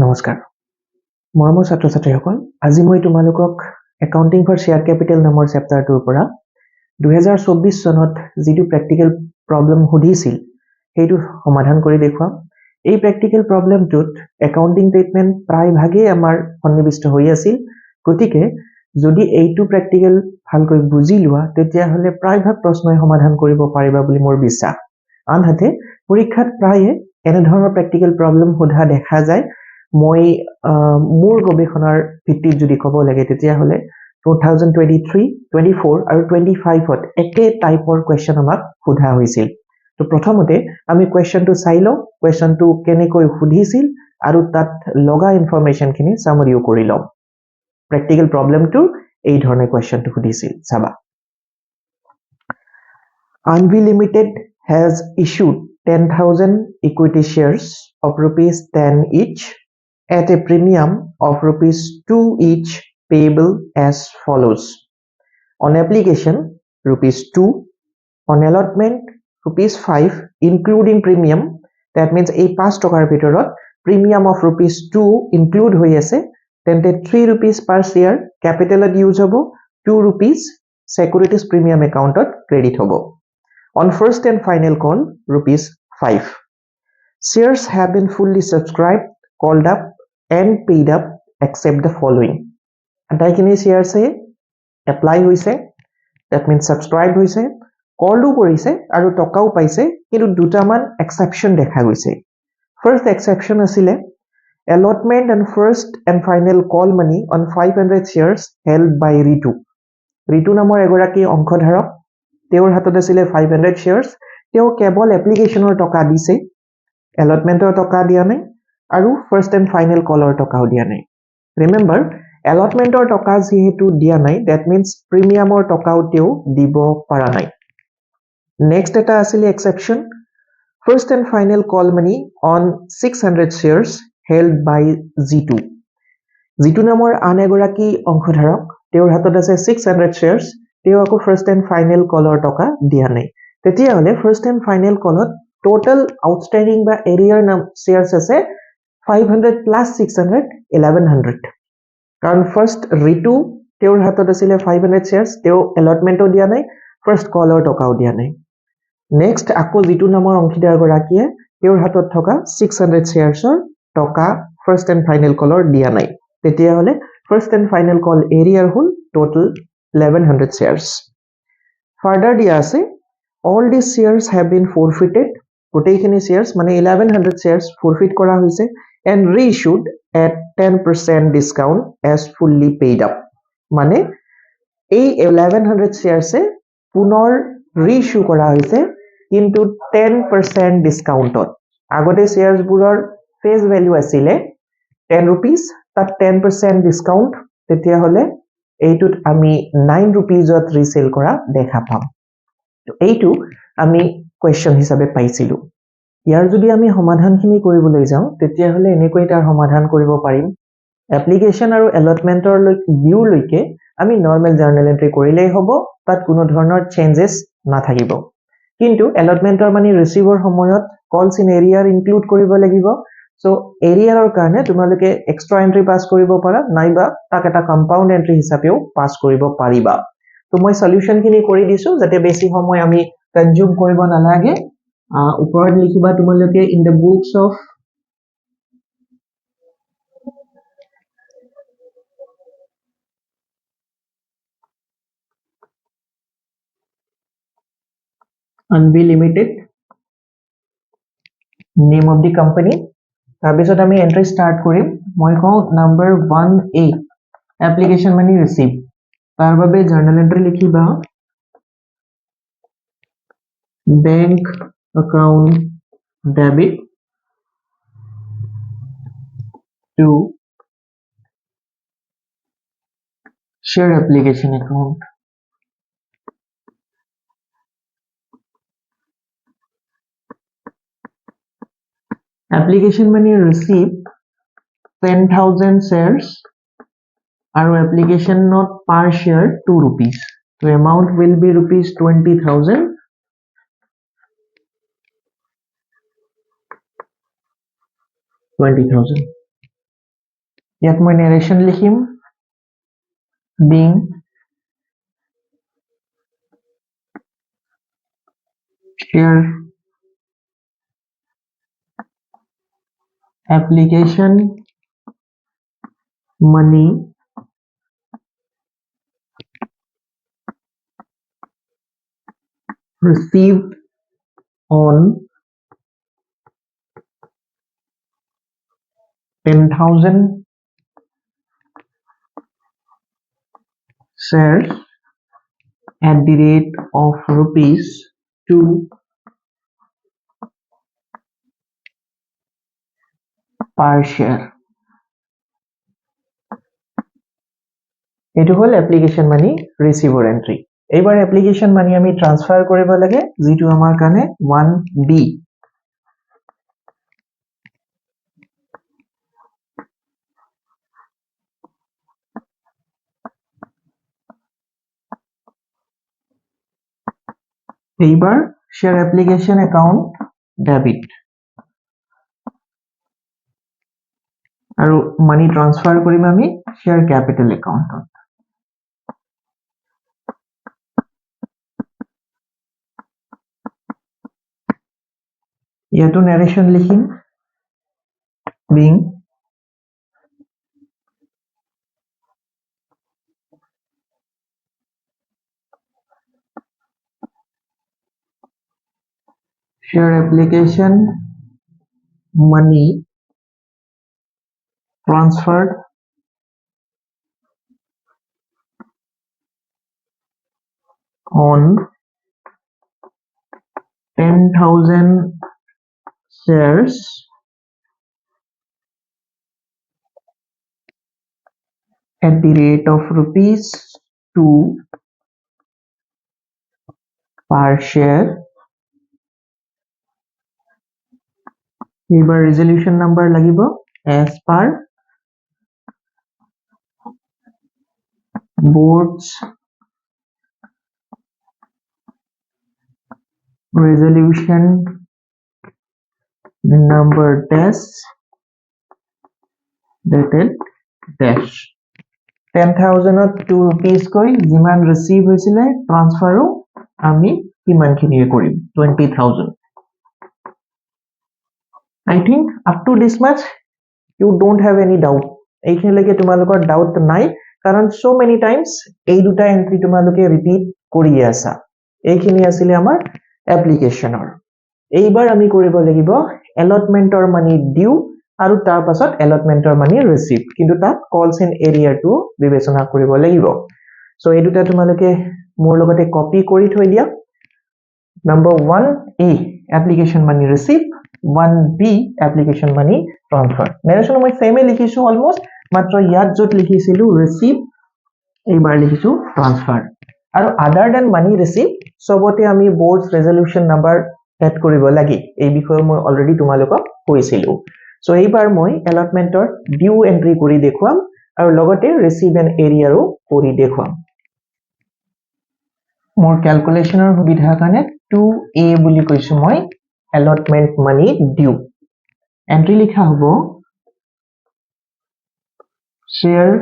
নমস্কাৰ মৰমৰ ছাত্ৰ ছাত্ৰীসকল আজি মই তোমালোকক একাউন্টিং ফৰ শেয়াৰ কেপিটেল নামৰ চেপ্টাৰটোৰ পৰা 2024 চনত যিটো প্ৰেক্টিকেল প্ৰবলেম সুধিছিল সেইটো সমাধান কৰি দেখুৱাম এই প্ৰেক্টিকেল প্ৰবলেমটোত একাউন্টিং ষ্টেটমেন্ট প্ৰায় ভাগে আমাৰ সন্নিবিষ্ট হৈ আছিল গতিকে যদি এইটো প্ৰেক্টিকেল ভালকৈ বুজি লোৱা তেতিয়া হলে প্ৰায় ভাগ প্ৰশ্নই সমাধান কৰিব পাৰিবা বুলি মোৰ বিশ্বাস আনহাতে পৰীক্ষাত প্ৰায়ে এনে ধৰণৰ প্ৰেক্টিকেল প্ৰবলেম সোধা দেখা যায় মই মোৰ গৱেষণাৰ ভিত্তিত যদি ক'ব লাগে তেতিয়া হলে 2023 24 আৰু 25 ত একে টাইপৰ কোৱেশ্চন আমাক সোধা হৈছিল তো প্ৰথমতে আমি কোৱেশ্চনটো চাই লওঁ কোৱেশ্চনটো কেনেকৈ সুধিছিল আৰু তাত লগা ইনফৰমেশনখিনি সামাৰিও কৰি লওঁ প্ৰেক্টিকেল প্ৰবলেমটো এই ধৰণে কোৱেশ্চনটো সুধিছিল চাবা Unlimited has issued 10,000 equity shares of rupees 10 each at a premium of rupees 2 each payable as follows. On application, rupees 2. On allotment, rupees 5 including premium. That means a 5 tokar bitorat premium of rupees 2 include hoy ase. Then 3 rupees per share capital at use hobo 2 rupees securities premium account at credit hobo. On first and final call, rupees 5. Shares have been fully subscribed, called up, and paid up except the following. Ataikini shares apply hoise, that means subscribed hoise, called hoise, aru tokau paise, kintu duta man exception dekha hoise. First exception asile, allotment and first and final call money on 500 shares held by Ritu. Ritu namor egoraki অংশধাৰক তেওঁৰ হাতত আছিল 500 shares তেওঁ কেৱল এপ্লিকেশনৰ টকা দিছে এলটমেন্টৰ টকা দিয়া নাই আৰু ফাৰ্স্ট এন্ড ফাইনেল কলৰ টকাও দিয়া নাই ৰিমেম্বৰ এলটমেন্টৰ টকা যেহেতু দিয়া নাই দ্যাট মিন্স প্ৰিমিয়ামৰ টকাও তেওঁ দিব পৰা নাই নেক্সট এটা আছিল exception first and final call money on 600 shares held by G2 G2 নামৰ আন এগৰাকী অংশধাৰক তেওঁৰ হাতত আছে 600 shares তেওঁ আকৌ ফাৰ্স্ট এন্ড ফাইনেল কলৰ টকা দিয়া নাই তেতিয়া হলে ফাৰ্স্ট এন্ড ফাইনেল কলত টোটাল আউটস্ট্যান্ডিং বা এৰিয়াৰ নাম শেয়াৰ্স আছে 500 plus 600 1100 কাৰণ ফাৰ্স্ট ৰিটু তেওঁৰ হাতত আছিল 500 শেয়াৰ্স তেওঁ এলটমেন্টও দিয়া নাই ফাৰ্স্ট কলৰ টকাও দিয়া নাই নেক্সট আকৌ জিটু নামৰ অংশীদাৰ গৰাকীয়ে তেওঁৰ হাতত থকা 600 শেয়াৰ্সৰ টকা ফাৰ্স্ট এন্ড ফাইনেল কলৰ দিয়া নাই তেতিয়া হলে ফাৰ্স্ট এন্ড ফাইনেল কল এৰিয়াৰ হল total 1100 shares. Further dia ase all these shares have been forfeited. Goteikini shares mane 1100 shares forfeit kora hoise and reissued at 10% discount as fully paid up. Mane ei 1100 shares e punor reissue kora hoise kintu 10% discount ot. Agote shares buror face value asile 10 rupees tat 10% discount tetia hole এইটোত আমি 9 rupeesত ৰিসেল কৰা দেখা পাম তো এইটো আমি question হিচাপে পাইছিলো ইয়াৰ যদি আমি সমাধানখিনি কৰিবলৈ যাওঁ তেতিয়া হলে এনেকৈ তাৰ সমাধান কৰিব পাৰিম এপ্লিকেশন আৰু এলটমেন্টৰ ভিউ লৈকে আমি নরমাল জার্নাল এন্ট্ৰি কৰিলেই হ'ব তাত কোনো ধৰণৰ চেঞ্জেস নাথাকিব কিন্তু এলটমেন্টৰ মানে ৰিসিভৰ সময়ত কলস ইন এৰিয়াৰ ইনক্লুড কৰিব লাগিব So এৰিয়াৰৰ কাৰণে তোমালোকে এক্সট্ৰা এন্ট্ৰি পাস কৰিব পাৰা নাইবা তাক এটা কম্পাউন্ড এন্ট্ৰি হিচাপেও পাস কৰিব পাৰিবা তো মই সলিউশন খিনি কৰি দিছো যাতে বেছি সময় আমি কনজিউম কৰিব নালাগে ওপৰত লিখিবা তোমালোকে in the books of Unlimited name of the company তাৰপিছত আমি এন্ট্ৰি স্টাৰ্ট কৰিম মই কওঁ নাম্বাৰ 1A এপ্লিকেশন মানি ৰিসিভ তাৰ বাবে জাৰ্নাল এন্ট্ৰি লিখিবা bank account debit to share application account application money receive 10,000 shares our application not per share 2 rupees so amount will be rupees 20,000 20,000 ইয়াত মই narration লিখিম being share application money received on 10,000 shares at the rate of rupees 2 per share. এইটো হল application মানি ৰিচিভৰ entry. এইবাৰ application মানি আমি transfer কৰিব লাগে যিটো আমাৰ কাৰণে 1B। এইবাৰ শ্বেয়াৰ এপ্লিকেশন একাউন্ট ডেবিট আৰু মানি ট্ৰান্সফাৰ কৰিম আমি শ্বেয়াৰ ক্যাপিটেল একাউন্টত। ইয়াতো narration লিখিম being share application money transferred on 10,000 shares at the rate of rupees 2 per share। এইবাৰ রেজলিউশন নাম্বার লাগিব as per board's resolution number dash dated dash 10,000 ত 2 rupees কৈ যিমান ৰিসিভ হৈছিলে ট্ৰান্সফাৰো আমি কিমানখিনি কৰিম 20,000। I think up to this much you don't have any doubt। এইখিনিলৈকে তোমালোকৰ doubt নাই কাৰণ so many times এই দুটা এন্ট্ৰি তোমালোকে ৰিপিট কৰি আছা। এইখিনি আছিল আমাৰ এপ্লিকেশনৰ। এইবাৰ আমি কৰিব লাগিব এলটমেন্টৰ মানি ডিউ আৰু তাৰ পাছত এলটমেন্টৰ মানি ৰিসিভ, কিন্তু তাত কলস এন্ড এৰিয়াটো বিবেচনা কৰিব লাগিব। সো এই দুটা তোমালোকে মোৰ লগতে কপি কৰি থৈ দিয়া। Number 1A application money receipt, 1B application money transfer। narration মই সেমে লিখিছো অলমোস্ট, মাত্ৰ ইয়াত যত লিখিছিলো receipt এইবাৰ লিখিছো transfer। আৰু other than money receipt সবতে আমি board's resolution number এড কৰিব লাগে। এই বিষয়ে মই অলৰেডি তোমালোকক কৈছিলো। সো এইবাৰ মই allotmentৰ due entry কৰি দেখুৱাম আৰু লগতে receive and area কৰি দেখুৱাম। মোৰ ক্যালকুলেশনৰ সুবিধাৰ কাৰণে 2A বুলি কৈছো মই allotment money due। এন্ট্ৰি লিখা হ'ব share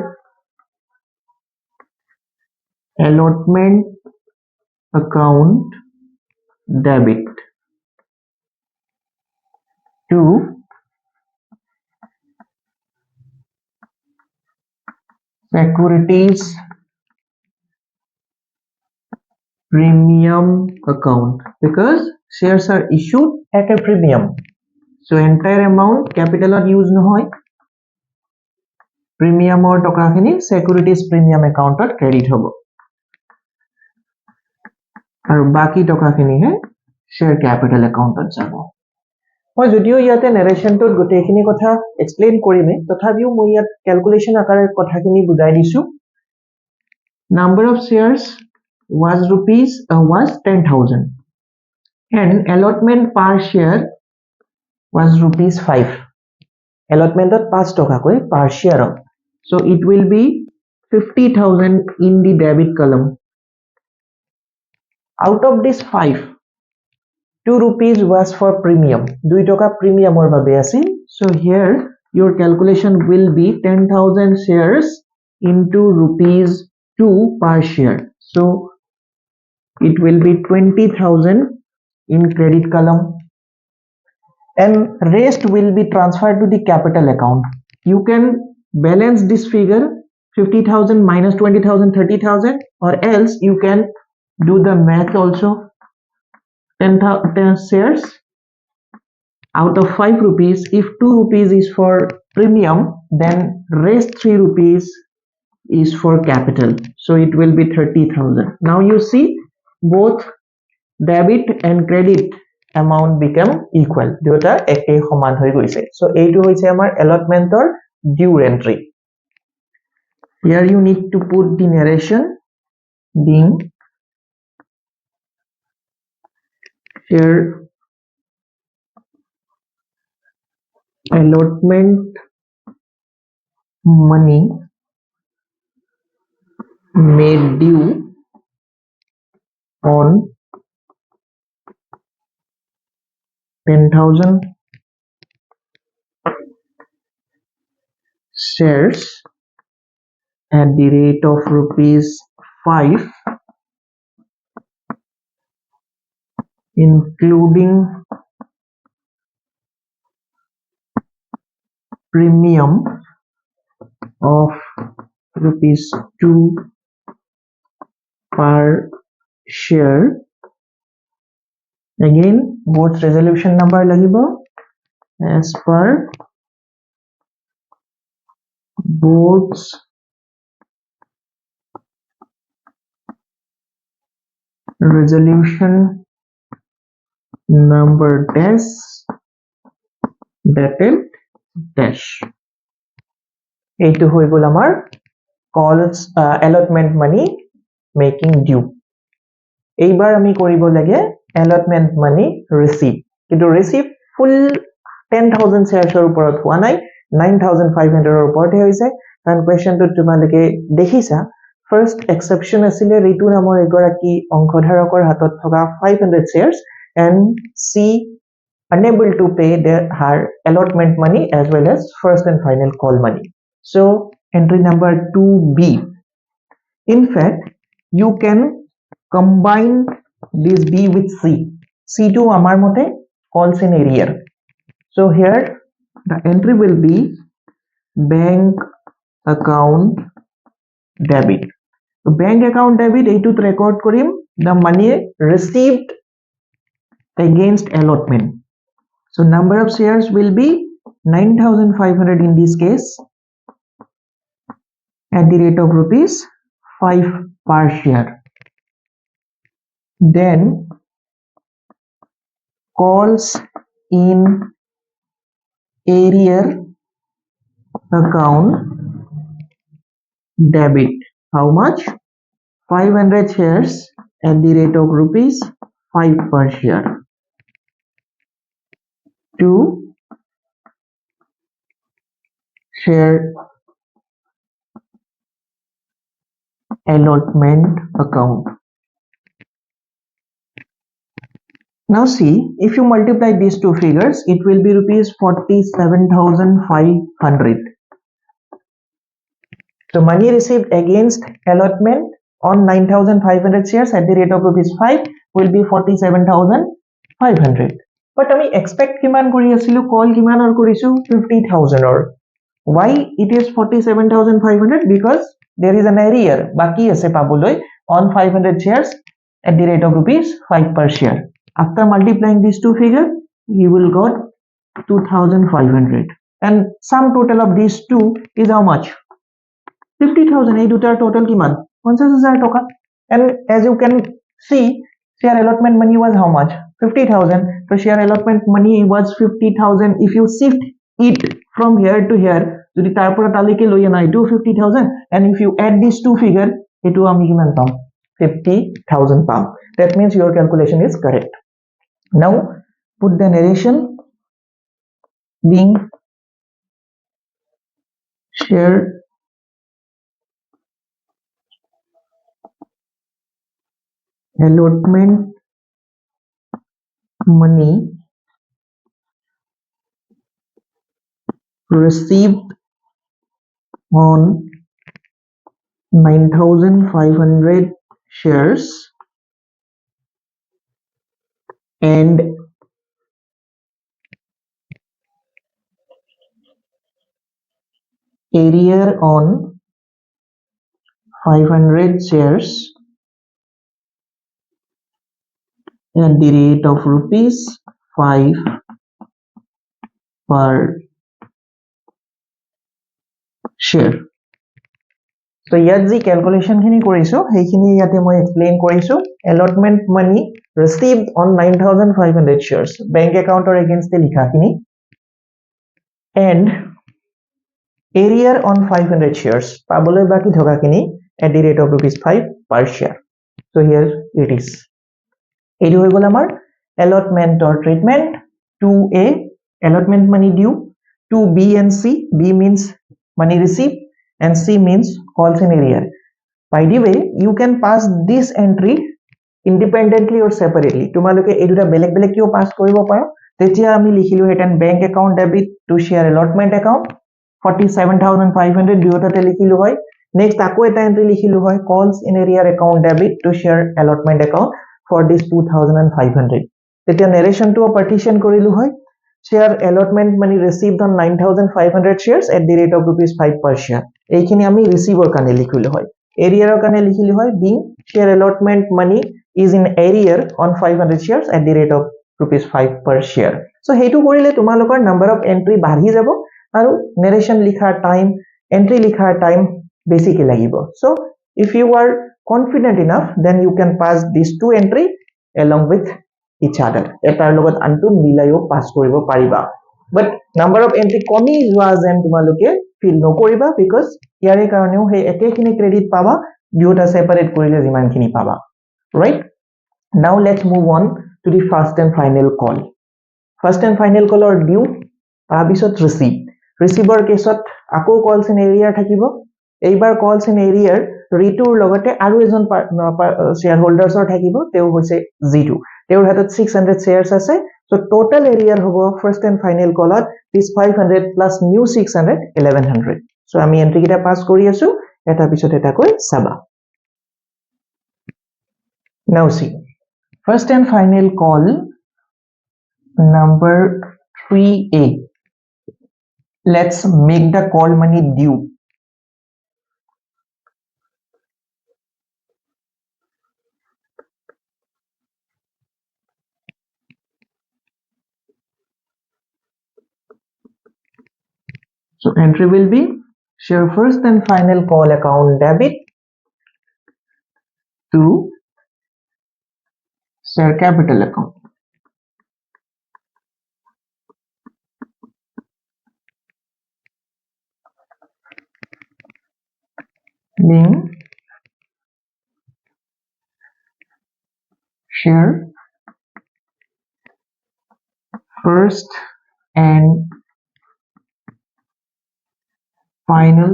allotment account debit to securities premium account because shares are issued at a premium। So entire amount capital use নহয়, premium or টকাখিনি securities premium account credit হ'ব আৰু বাকি টকাখিনিহে share capital account যাব। মই যদিও ইয়াতে narrationটোত গোটেইখিনি কথা এক্সপ্লেইন কৰিমে, তথাপিও মই ইয়াত ক্যালকুলেশন আকাৰে কথাখিনি বুজাই দিছো। Number of shares was 10,000 and allotment per share was rupees 5। allotment at 5 টকা কৈ per share। So it will be 50,000 in the debit column। Out of this 5, 2 rupees was for premium। 2 টকা premium or বাবে আছিল। So here your calculation will be 10,000 shares into rupees 2 per share. So it will be 20,000 in credit column, and rest will be transferred to the capital account. You can balance this figure 50,000 minus 20,000, 30,000, or else you can do the math also. 10 shares out of 5 rupees, if 2 rupees is for premium, then rest 3 rupees is for capital, so it will be 30,000. Now you see both debit and credit amount become equal, দুটা একেই সমান হৈ গৈছে। so এইটো হৈছে আমাৰ allotmentৰ due entry. Here you need to put the narration being here allotment money made due on 10,000 shares at the rate of rupees 5, including premium of rupees 2 per share. Again both resolution number lagibo as per both resolution number dash dated dash. এইটো হৈ গ'ল আমাৰ calls allotment money making due. এইবাৰ আমি কৰিব লাগে allotment money receive, কিন্তু receive full 10,000 shares ৰ ওপৰত হোৱা নাই, 9,500 ৰ ওপৰতে হৈছে। কাৰণ কুৱেশ্যনটো তোমালোকে দেখিছা ফাৰ্ষ্ট এক্সেপশ্যন আছিলে ঋতু নামৰ এগৰাকী অংশধাৰকৰ হাতত থকা 500 shares and she unable to pay her allotment money as well as first and final call money. So entry number 2B. In fact, you can combine this B with C. C2 amar mote calls in arrear. So here the entry will be bank account debit. So bank account debit এইটোত record Karim the money received against allotment. So number of shares will be 9,500 in this case at the rate of rupees 5 per share. Then calls in arrear account debit. How much? 500 shares at the rate of rupees 5 per share to share allotment account. Now see, if you multiply these two figures, it will be rupees 47,500. So money received against allotment on 9,500 shares at the rate of rupees 5 will be 47,500. But I expect kiman kori asilu, call kiman or korisu 50,000 or. Why it is 47,500? Because there is an arrear baki ase pabuloi on 500 shares at the rate of rupees 5 per share. After multiplying these two figures, you will got 2,500, and sum total of these two is how much? 50,000. এই দুটাৰ total কিমান? 50,000 টকা. And as you can see, share allotment money was how much? 50,000. So share allotment money was 50,000. If you shift it from here to here, যদি তাৰ পৰা তালৈকে লৈ আনা এইটো 50,000, and if you add these two figure, এইটো আমি কিমান পাম? 50,000 পাম. That means your calculation is correct. Now put the narration being share allotment money received on 9,500 shares and arrear on 500 shares at the rate of rupees 5 per share. So ইয়াত যি calculation খিনি কৰিছো সেইখিনি ইয়াতে মই এক্সপ্লেইন কৰিছো allotment money received on 9,500 shares bank account or against the লিখা খিনি and arrear on 500 shares পাবলৈ বাকি থকা খিনি at the rate of rupees 5 per share. So here it is. এইটো হৈ গল আমাৰ allotment or treatment. 2A allotment money due. 2B and C. B means money received and C means calls in arrear. By the way, you can pass this entry independently or separately. তোমালোকে এই দুটা বেলেগ বেলেগ কিও pass কৰিব পাৰো তেতিয়া আমি লিখিলো হেতেন bank account debit to share allotment account 47,500 দুয়োটাতে লিখিলো হয় নেক্সট আকৌ এটা এন্ট্ৰি লিখিলো হয় calls in arrear account debit to share allotment account for this 2,500 তেতিয়া narration to partition কৰিলো হয় share allotment money received on 9,500 shares at the rate of rupees 5 per share এইখিনি আমি রিসিভৰ কাৰণে লিখিলো হয় arrearৰ কাৰণে লিখিলো হয় being share allotment money is in arrear on 500 shares at the rate of rupees 5 per share so হেতু কৰিলে তোমালোকৰ number of entry বাঢ়ি যাব আৰু narration লিখাৰ time entry লিখাৰ time বেছিকৈ লাগিব so if you are confident enough then you can pass these two entry along with each other এটাৰ লগত আনটো মিলাইও পাস কৰিব পাৰিবা but number of entry কমি যোৱা যেন তোমালোকে feel নকৰিবা because ইয়াৰে কাৰণেও হে একেখিনি ক্ৰেডিট পাবা দুটা সেপাৰেট কৰিলে যিমানখিনি পাবা right now let's move on to the first and final call first and final call or due তাৰপিছত receiver কেছত আকৌ calls in arrear থাকিব এইবাৰ calls in arrear ৰিতুৰ লগতে আৰু এজন shareholders থাকিব তেও হৈছে G2 তেওঁৰ হাতত 600 shares আছে so total arrear হ'ব first and final callত is 500 plus new 600 1100 so আমি এন্ট্ৰি কিটা পাস কৰি আছো এটা পিছত এটা কৈ চাবা now see first and final call number 3A let's make the call money due so entry will be share first and final call account debit to share capital account being share first and final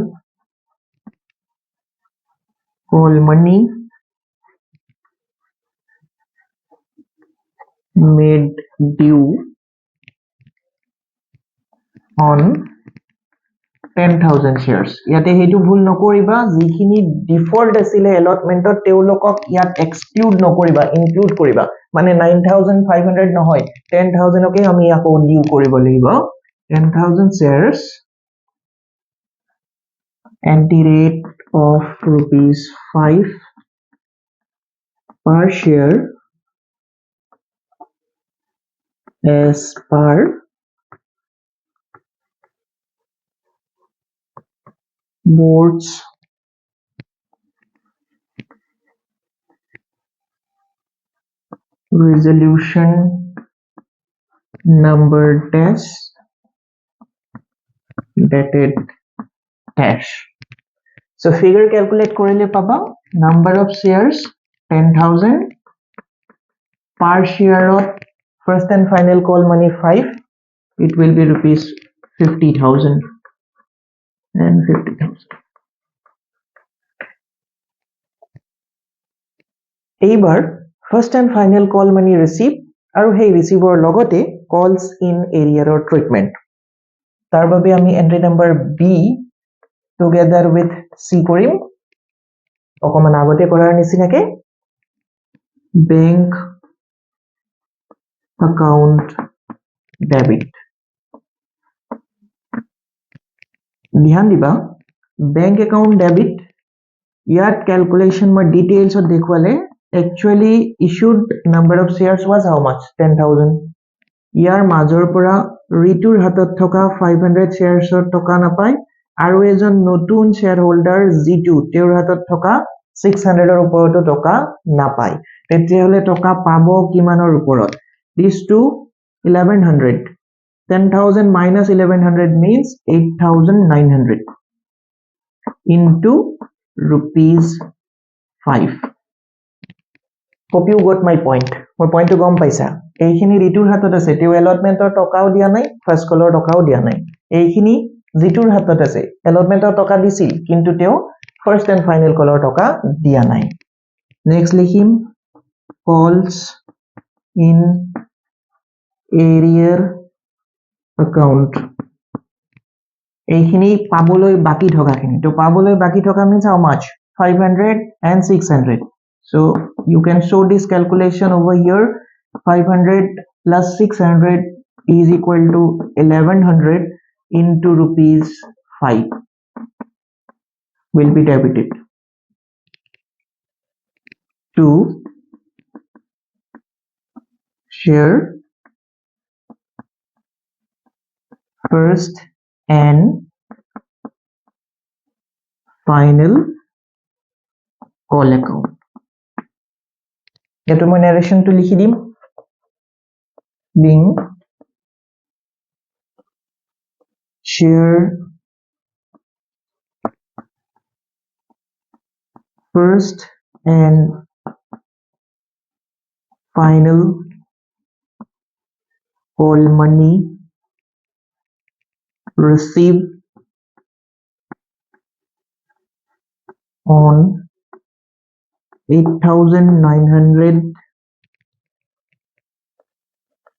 call money made due on 10,000 shares ইয়াতে হেতু ভুল নকৰিবা যিখিনি default আছিল allotmentত তেওলকক ইয়াত exclude নকৰিবা include কৰিবা মানে 9,500 নহয় 10,000 কে আমি আকৌ ডিউ কৰিব লাগিব 10,000 shares at the rate of rupees 5 per share as per board's resolution number dash dated dash so figure calculate korile paba number of shares 10,000 per share of first and final call money 5 it will be rupees 50,000 and 50,000 এইবাৰ first and final call money receive আৰু সেই receiver লগতে calls in arrear or treatment তাৰ বাবে আমি entry number B together with C কৰিম অকমান আগতে কৰাৰ নিচিনাকে বেংক একাউন্ট ডেবিট ধ্যান দিবা বেংক একাউন্ট ডেবিট ইয়াত ক্যালকুলেশন মই ডিটেইলছত দেখুৱালে actually issued number of shares was how much 10,000 ইয়াৰ মাজৰ পৰা ৰিতুৰ হাতত থকা 500 sharesৰ টকা নাপায় আৰু এজন নতুন শ্বেয়াৰহোল্ডাৰ জিতু তেওঁৰ হাতত থকা 600ৰ ওপৰতো টকা নাপায় তেতিয়াহলে টকা পাব কিমানৰ ওপৰত this to 1100 10,000 minus 1100 means 8,900 into rupees 5 hope you got my point মোৰ পইণ্টটো গম পাইছা এইখিনি ৰিতুৰ হাতত আছে তেওঁ এলটমেন্টৰ টকাও দিয়া নাই ফাৰ্স্ট কলৰ টকাও দিয়া নাই এইখিনি জিতুৰ হাতত আছে এলটমেন্টৰ টকা দিছিল কিন্তু তেওঁ ফাৰ্স্ট এন্ড ফাইনেল কলৰ টকা দিয়া নাই নেক্সট লিখিম calls in arrear account এইখিনি পাবলৈ বাকি থকাখিনি তো পাবলৈ বাকি থকা means how much 500 and 600 so you can show this calculation over here 500 plus 600 is equal to 1100 into rupees 5 will be debited to share first and final call account ইয়াতো মই narrationটো লিখি দিম being share first and final call money received on 8,900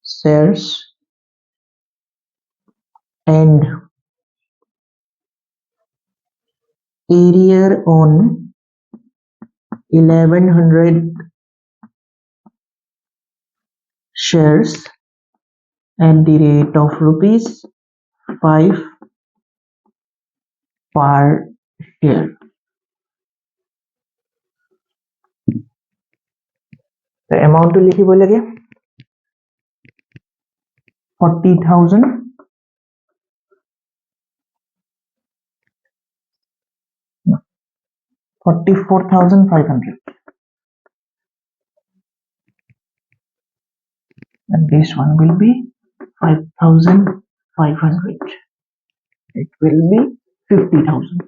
shares and arrear on 1,100 shares at the rate of rupees 5 per share the amount to লিখিব লাগে 40,000 44,500 and this one will be 5,500 it will be 50,000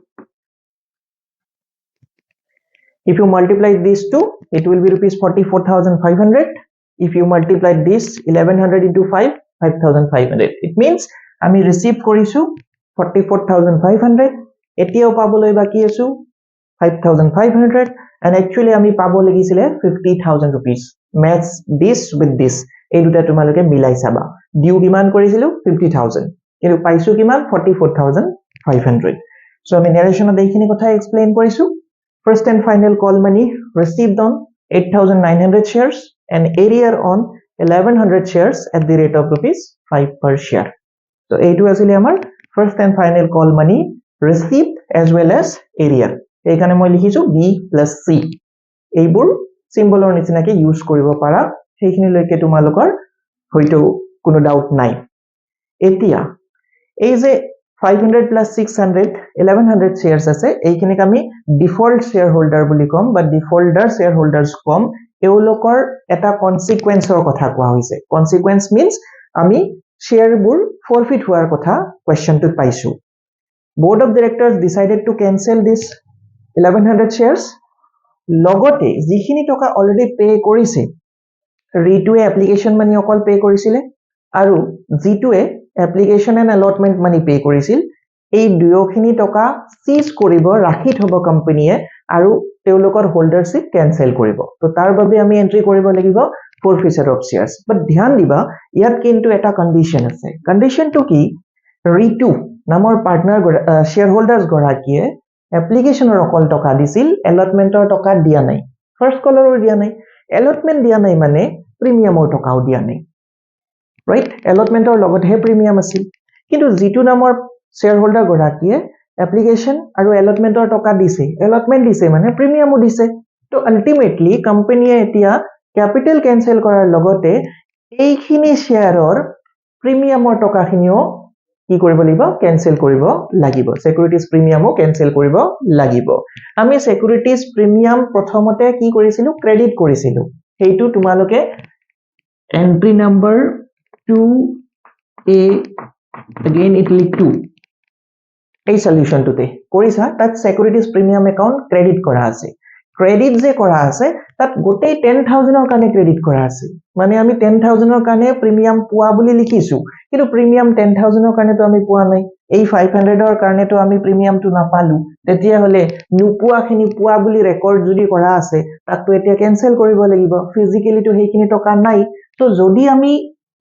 if you multiply these two it will be rupees 44,500 if you multiply this 1100 into 5 5,500 it means আমি receive কৰিছো 44,500 এতিয়াও পাবলৈ বাকি আছে 5,500 and actually আমি পাব লাগিছিলে 50,000 rupees match this with this এই দুটা তোমালোকে মিলাই চাবা ডিউ কিমান কৰিছিলো 50,000 কিন্তু পাইছো কিমান 44,500 so আমি narrationত এইখিনি কথা এক্সপ্লেইন কৰিছো first and final call money received on 8,900 shares and arrear on 1,100 shares at the rate of rupees 5 per share so এইটো আছিল আমাৰ first and final call money received as well as arrear এইখানে মই লিখিছো b plus c এইবোৰ সিম্বলৰ নিচিনাকে use কৰিব পাৰা সেইখিনি লৈকে তোমালোকৰ হয়তো কোনো ডাউট নাই এতিয়া এই যে 500 plus 600 1100 shares আছে এইখিনিক আমি ডিফল্ট শেয়াৰহোল্ডাৰ বুলি কম বা ডিফল্টাৰ শেয়াৰহোল্ডাৰ্স কম এওঁলোকৰ এটা কনসিকুৱেন্সৰ কথা কোৱা হৈছে কনসিকুৱেন্স মিন্স আমি শেয়াৰবোৰ ফৰফিট হোৱাৰ কথা কোৱেশ্চনটোত পাইছো board of directors decided to cancel this 1100 shares লগতে যিখিনি টকা অলৰেডি পে কৰিছে ৰিটুৱে এপ্লিকেশন মানি অকল পে কৰিছিলে আৰু জিটুৱে এপ্লিকেশন এণ্ড অলটমেন্ট মানি পে কৰিছিল এই দুয়োখিনি টকা সিজ কৰিব ৰাখি থব কোম্পানীয়ে আৰু তেওঁলোকৰ হোল্ডাৰশিপ কেনসেল কৰিব তো তাৰ বাবে আমি এন্ট্ৰি কৰিব লাগিব forfeiture of shares বাট ধ্যান দিবা ইয়াত কিন্তু এটা কন্ডিশন আছে কন্ডিশনটো কি ৰিতু নামৰ পাৰ্টনাৰ শ্বেয়াৰ হোল্ডাৰ্ছ গৰাকীয়ে এপ্লিকেশ্যনৰ অকল টকা দিছিল এলটমেণ্টৰ টকা দিয়া নাই ফাৰ্ষ্ট কলৰো দিয়া নাই এলটমেণ্ট দিয়া নাই মানে প্ৰিমিয়ামৰ টকাও দিয়া নাই ৰাইট এলটমেণ্টৰ লগতহে প্ৰিমিয়াম আছিল কিন্তু যিটো নামৰ শ্বেয়াৰ হোল্ডাৰ গৰাকীয়ে এপ্লিকেশ্যন আৰু এলটমেণ্টৰ টকা দিছে এলটমেণ্ট দিছে মানে প্ৰিমিয়ামো দিছে তো আল্টিমেটলি কোম্পানীয়ে এতিয়া ক্যাপিটেল কেনসেল কৰাৰ লগতে এইখিনি শ্বেয়াৰৰ প্ৰিমিয়ামৰ টকাখিনিও কি কৰিব লাগিব কেনসেল কৰিব লাগিব সিকিউৰিটিজ প্ৰিমিয়ামো কেনসেল কৰিব লাগিব আমি সিকিউৰিটিজ প্ৰিমিয়াম প্ৰথমতে কি কৰিছিলো ক্ৰেডিট কৰিছিলো হেইটো তোমালোকে entry number 2A again it will 2 এই সলিউশনটোতে কৰিছা তাত সিকিউৰিটিজ প্ৰিমিয়াম একাউন্ট ক্ৰেডিট কৰা আছে ক্ৰেডিট যে কৰা আছে তাত গোটেই 10000 ৰ কাৰণে ক্ৰেডিট কৰা আছে মানে আমি 10000 ৰ কাৰণে প্ৰিমিয়াম পোৱা বুলি লিখিছো কিন্তু প্ৰিমিয়াম 10000 ৰ কাৰণে তো আমি পোৱা নাই এই 500 ৰ কাৰণে তো আমি প্ৰিমিয়ামটো নাপালো তেতিয়া হলে নুপুৱাখিনি পোৱা বুলি ৰেকৰ্ড যদি কৰা আছে তাকটো এতিয়া কেনসেল কৰিব লাগিব ফিজিক্যালি তো হেইখিনি টকা নাই তো যদি আমি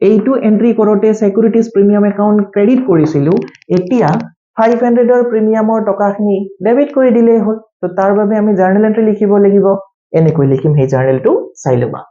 এইটো এন্ট্ৰি কৰোতে সিকিউৰিটিজ প্ৰিমিয়াম একাউন্ট ক্ৰেডিট কৰিছিলো এতিয়া 500 ৰ প্ৰিমিয়ামৰ টকাখিনি ডেবিট কৰি দিলেই হ'ল তো তাৰ বাবে আমি জাৰ্নেল এন্ট্ৰি লিখিব লাগিব এনেকৈ লিখিম হেই জাৰ্নেলটো চাই লবা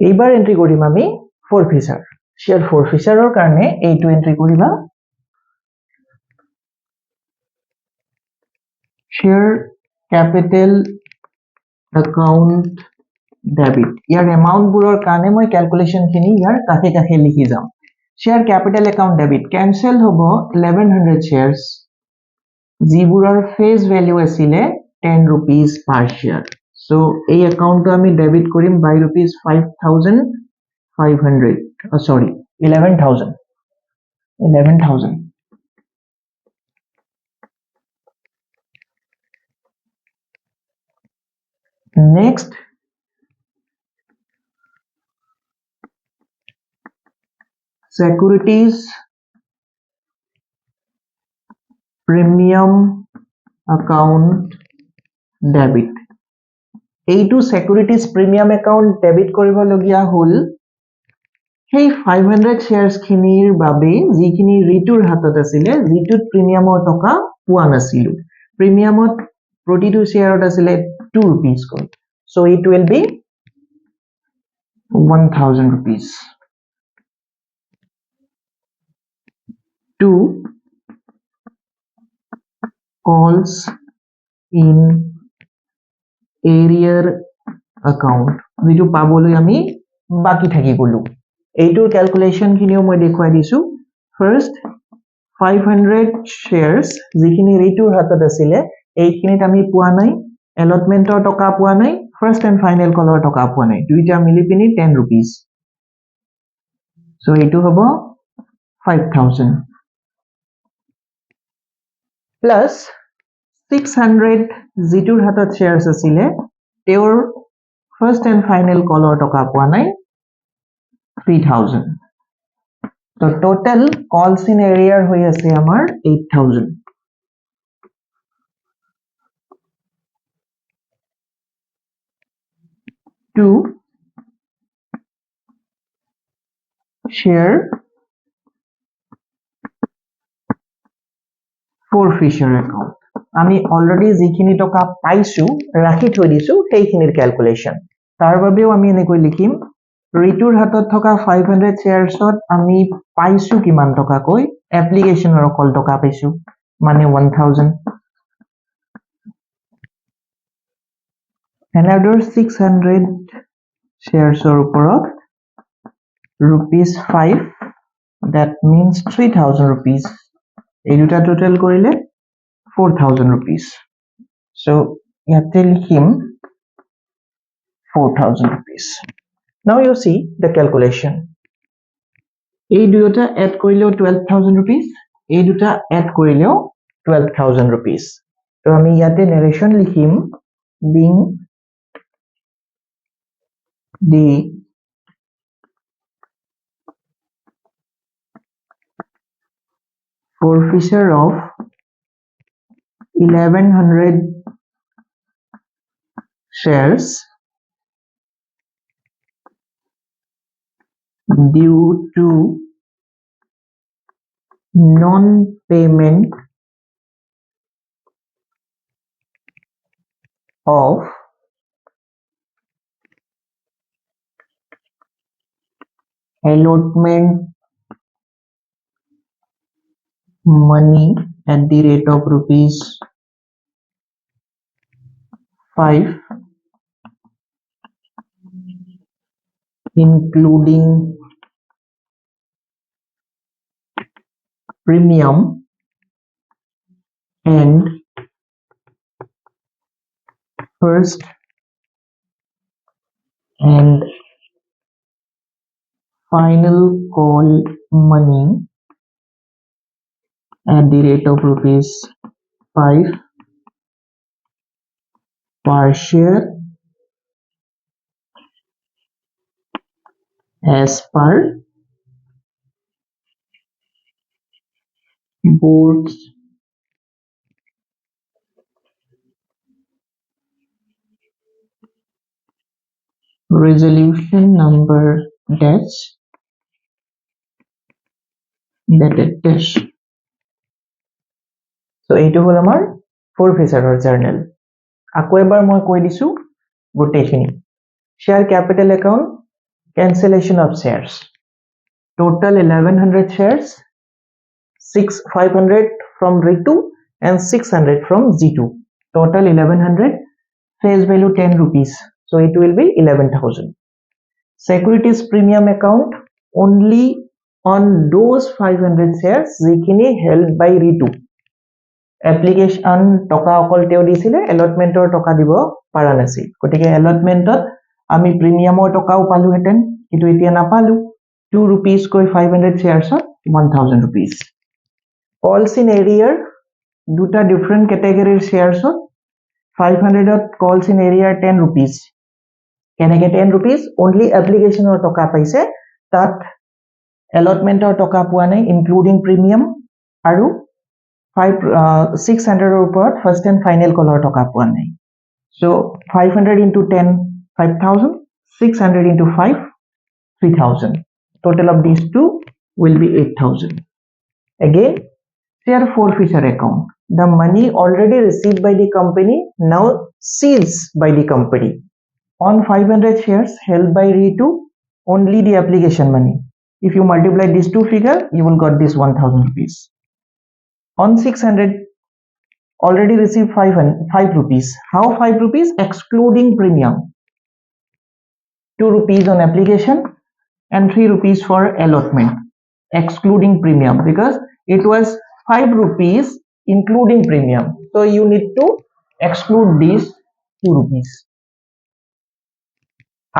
এইবাৰ এন্ট্ৰি কৰিম আমি forfeiture শেয়ার forfeiture কাৰণে এইটো এন্ট্ৰি কৰিবা share capital account debit ইয়াৰ এমাউন্ট বুৰৰ কাৰণে মই ক্যালকুলেশন খিনি ইয়াৰ কাষে কাষে লিখি যাম share capital account debit cancel হ'ব 1100 shares যিবোৰৰ ফেস ভ্যালু আছিলে 10 rupees per share so এই একাউন্টটো আমি debit Karim by rupees 5500 sorry 11000 next securities premium account debit এইটো securities premium account debit কৰিব লগিয়া হল সেই 500 shares খিনিৰ বাবে যিখিনি ৰিটুৰ হাতত আছিলে ৰিটুত প্ৰিমিয়ামৰ টকা পোৱা নাছিল প্ৰিমিয়ামত প্ৰতিটো শেয়াৰত আছিলে 2 rupees কৈ so it will be 1000 rupees to calls in area account যেটো পাবলৈ আমি বাকি থাকি গলো এইটোৰ ক্যালকুলেশন খিনিও মই দেখুৱাই দিছো ফাৰ্স্ট 500 shares যিখিনি ৰিটুৰ হাতত আছিলে এইখিনিত আমি পোৱা নাই এলটমেন্টৰ টকা পোৱা নাই ফাৰ্স্ট এন্ড ফাইনেল কলৰ টকা পোৱা নাই দুইটা মিলি পিনি 10 rupees so এইটো হ'ব 5000 plus 600 যিটোৰ হাতত shares আছিলে তেওঁৰ ফাৰ্স্ট এন্ড ফাইনেল কলৰ টকা পোৱা নাই 3000 so total calls in area হৈ আছে আমাৰ 8000 to share forfeiture account আমি অলৰেডি যিখিনি টকা পাইছো ৰাখি থৈ দিছো সেইখিনিৰ ক্যালকুলেশন তাৰ বাবেও আমি এনেকৈ লিখিম ৰিটুৰ হাতত থকা 500 sharesত আমি পাইছো কিমান টকা কৈ এপ্লিকেশনৰ অকল টকা পাইছো মানে 1000 another 600 sharesৰ ওপৰত rupees 5 that means 3000 rupees এই দুটা টোটাল কৰিলে 4000 rupees so ইয়াতে লিখিম 4,000 rupees. Now you see the calculation. এই দুয়োটা add কৰিলেও 12,000 rupees, এই দুটা add কৰিলেও 12,000 rupees. তো আমি ইয়াতে narration লিখিম being the forfeiture of 1100 shares due to non-payment of allotment money at the rate of rupees 5, including premium and first and final call money at the rate of rupees 5 per share as per board's resolution number dash dash. So এইটো হল আমাৰ forfeiture journal. আকৌ এবাৰ মই কৈ দিছো গোটেইখিনি share capital account cancellation of shares total 1100 shares 500 from Ritu and 600 from G2 total 1100 face value 10 rupees so it will be 11,000 securities premium account only on those 500 shares যিখিনি held by Ritu application টকা অকল তেও দিছিলে allotmentor টকা দিব পাৰা নাছিল গতিকে allotmentত আমি প্ৰিমিয়ামৰ টকাও পালো হেতেন কিন্তু এতিয়া নাপালো 2 rupees কৈ 500 shares 1000 rupees calls in area দুটা different category shares 500 calls in area 10 rupees কেনেকে 10 rupees only applicationৰ টকা পাইছে তাত allotmentor টকা পোৱা নাই including premium আৰু 600 ওপৰত first and final call টকা পোৱা নাই so 500 into 10 5000 600 into 5 3000 total of these two will be 8000 again share forfeiture account the money already received by the company now seized by the company on 500 shares held by Ritu only the application money if you multiply these two figure you will got this 1000 rupees on 600 already received 5 rupees how 5 rupees excluding premium 2 rupees on application and 3 rupees for allotment excluding premium because it was 5 rupees including premium so you need to exclude these 2 rupees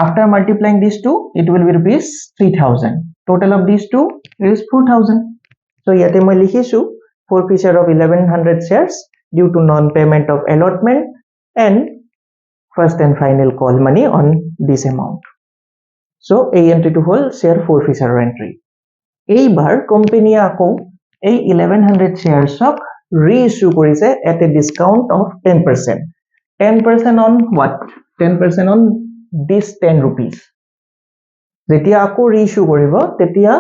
after multiplying these two it will be rupees 3000 total of these two is 4000 so yate moi likhisu forfeiture of 1100 shares due to non-payment of allotment and first and final call money on this amount. So a entry to whole share forfeiture entry. এইবাৰ company আকৌ এই 1100 shares reissue কৰিছে at a discount of 10%. 10% on what? 10% on this 10 rupees. যেতিয়া আকৌ reissue কৰিব তেতিয়া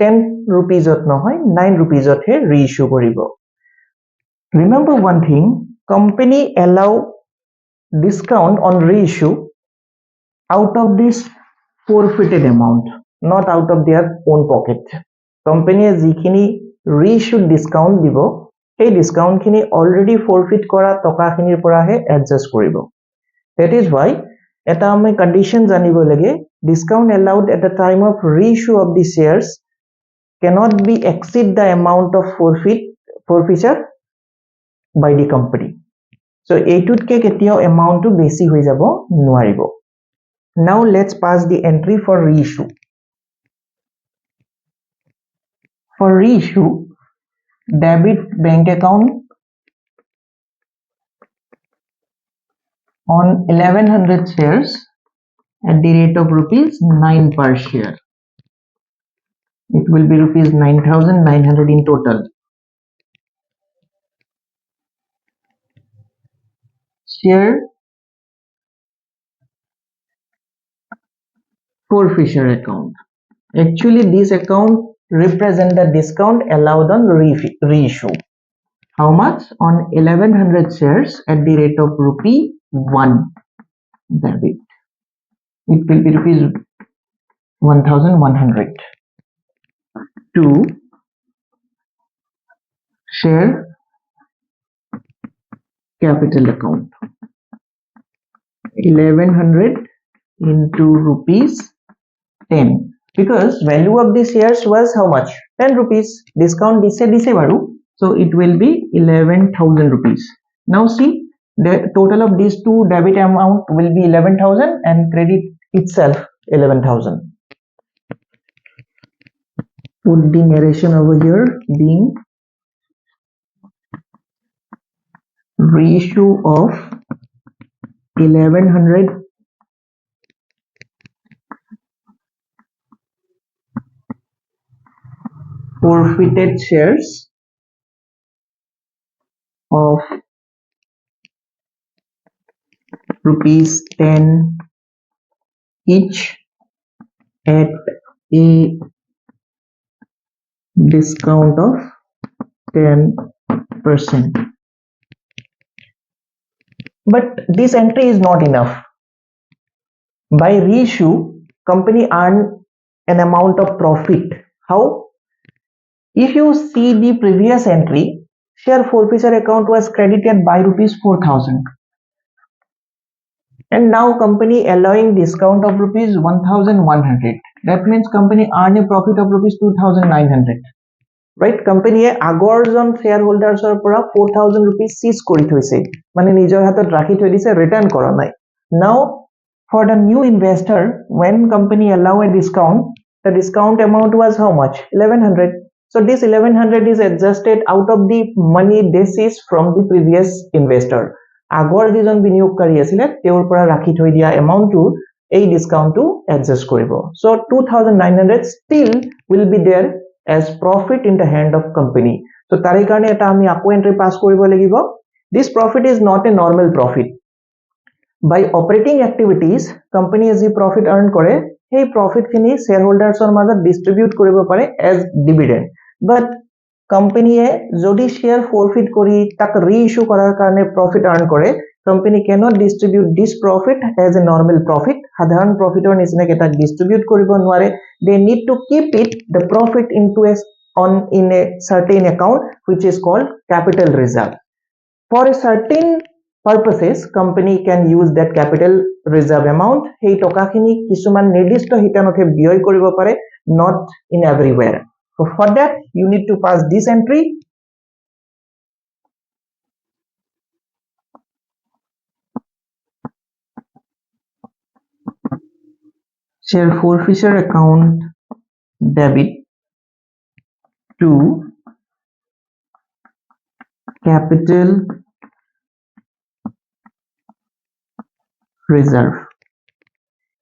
10 rupees নহয় 9 rupees হে reissue কৰিব remember one thing company allow discount on reissue out of this forfeited amount not out of their own pocket company যিখিনি reissue discount দিব সেই discount খিনি already forfeit কৰা টকা খিনিৰ পৰাহে adjust কৰিব that is why এটা আমি condition জানিব লাগে discount allowed at the time of reissue of the shares cannot be exceed the amount of forfeiture by the company So এইটোতকে কেতিয়াও এমাউন্টটো বেছি হৈ যাব নোৱাৰিব Now let's pass the entry for reissue For reissue debit bank account on 1100 shares at the rate of rupees 9 per share It will be rupees 9,900 in total Share forfeiture account Actually, this account represent the discount allowed on reissue. How much? On 1100 shares at the rate of rupee 1 debit. It will be rupees 1100. 2 share capital account. 1100 into rupees 10. Because value of the shares was how much? 10 rupees. Discount dise baru. So it will be 11,000 rupees. Now see, the total of these two debit amount will be 11,000 and credit itself 11,000. Put the narration over here being reissue of 1100 forfeited shares of rupees 10 each at a discount of 10%. But this entry is not enough. By reissue, company earn an amount of profit. How? If you see the previous entry, share forfeiture account was credited by rupees 4,000. And now company allowing discount of rupees 1,100. That means company earn a profit of rupees 2,900. Right? Company আগৰ জন shareholdersৰ পৰা 4,000 rupees seize কৰি থৈছে মানে নিজৰ হাতত ৰাখি থৈ দিছে ৰিটাৰ্ণ কৰা নাই Now for the new investor when company allow a discount the discount amount was how much 1100 So this 1100 is adjusted out of the money they seized from the previous investor আগৰ যিজন বিনিয়োগকাৰী আছিল তেওঁৰ পৰা ৰাখি থৈ দিয়া এমাউন্টটো এই ডিসকাউন্টটো এডজাস্ট কৰিব So 2,900 still will be there as profit in the hand of company so তাৰে কাৰণে এটা আমি আকৌ এন্ট্ৰি পাস কৰিব লাগিব This profit is not a normal profit By operating activities company as the profit earn কৰে সেই profit খিনি shareholdersৰ মাজত distribute কৰিব পাৰে as dividend but company যদি share forfeit কৰি তাক reissue কৰাৰ কাৰণে profit earn কৰে company cannot distribute this profit as a normal profit সাধাৰণ profitৰ নিচিনাকৈ তাক distribute কৰিব নোৱাৰে they need to keep it the profit into in a certain account which is called capital reserve for a certain purposes company can use that capital reserve amount সেই টকাখিনি কিছুমান নিৰ্দিষ্ট হিতানতে ব্যয় কৰিব পাৰে not in everywhere so for that you need to pass this entry share forfeiture account debit to capital reserve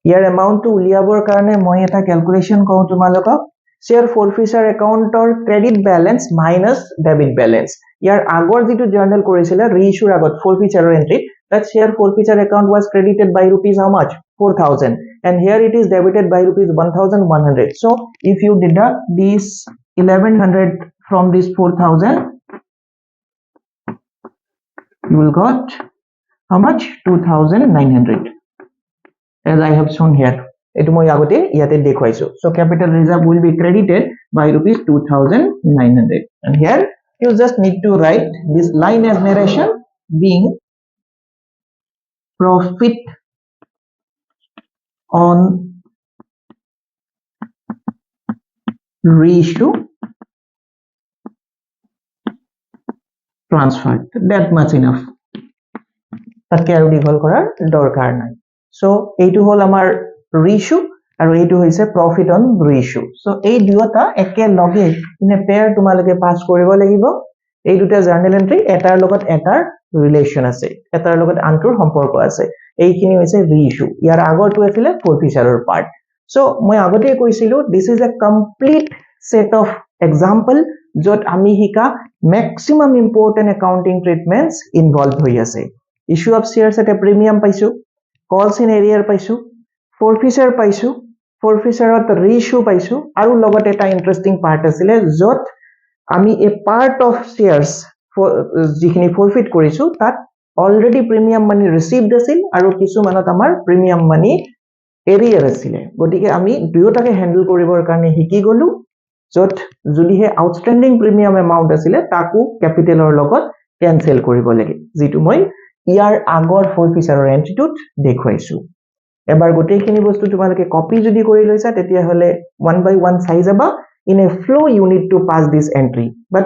ইয়াৰ এমাউন্টটো উলিয়াবৰ কাৰণে মই এটা ক্যালকুলেশন কওঁ তোমালোকক share forfeiture accountৰ credit balance minus debit balance ইয়াৰ আগৰ যেটো জাৰ্নাল কৰিছিল reissue আগত forfeiture entry that share forfeiture account was credited by rupees how much 4,000 and here it is debited by rupees 1,100 so if you deduct this 1,100 from this 4,000 you will got how much 2,900 as I have shown here etu moi agote yate dekhwaisu so capital reserve will be credited by rupees 2,900 and here you just need to write this line as narration being profit on reissue transferred that much enough তাতকে আৰু দীঘল কৰাৰ দৰকাৰ নাই so এইটো হল আমাৰ ৰিইছ্যু আৰু এইটো হৈছে প্ৰফিট অন ৰিইছ্যু সো এই দুটা একেলগে ইন এ পেয়াৰ তোমালোকে পাস কৰিব লাগিব এই দুটা জাৰ্নেল এন্ট্ৰি এটাৰ লগত এটাৰ ৰিলেচন আছে এটাৰ লগত আনটোৰ সম্পৰ্ক আছে এইখিনি হৈছে ৰিইছ্যু ইয়াৰ আগৰটো আছিল ফৰফিচাৰৰ পাৰ্ট সো মই আগতে কৈছিলো this is a complete set of example যত আমি হিকা ম্যাক্সিমাম ইম্পৰ্টেন্ট একাউন্টিং ট্ৰিটমেন্টস ইনভলভ হৈ আছে issue of shares at a premium পাইছো calls in arrear পাইছো forfeiture পাইছো forfeiture at reissue পাইছো আৰু লগত এটা ইন্টাৰেষ্টিং পাৰ্ট আছিল যত আমি এ পাৰ্ট অফ shares যিখিনি ফৰফিট কৰিছো তাত অলৰেডি প্ৰিমিয়াম মানি ৰিসিভড আছিল আৰু কিছু মানত আমাৰ প্ৰিমিয়াম মানি এৰিয়াৰ আছিল গতিকে আমি দুয়োটাকে হ্যান্ডল কৰিবৰ কাৰণে শিকি গলো যত যদিহে আউটস্ট্যান্ডিং প্ৰিমিয়াম এমাউন্ট আছিল তাকো ক্যাপিটেলৰ লগত কেনসেল কৰিব লাগে যেটো মই ইয়াৰ আগৰ ফৰফিচাৰৰ এন্ট্ৰিটোত দেখুৱাইছো এবাৰ গোটেইখিনি বস্তু তোমালোকে কপি যদি কৰি লৈছা তেতিয়া হলে 1 by 1 চাই যাবা in a flow you need to pass this entry but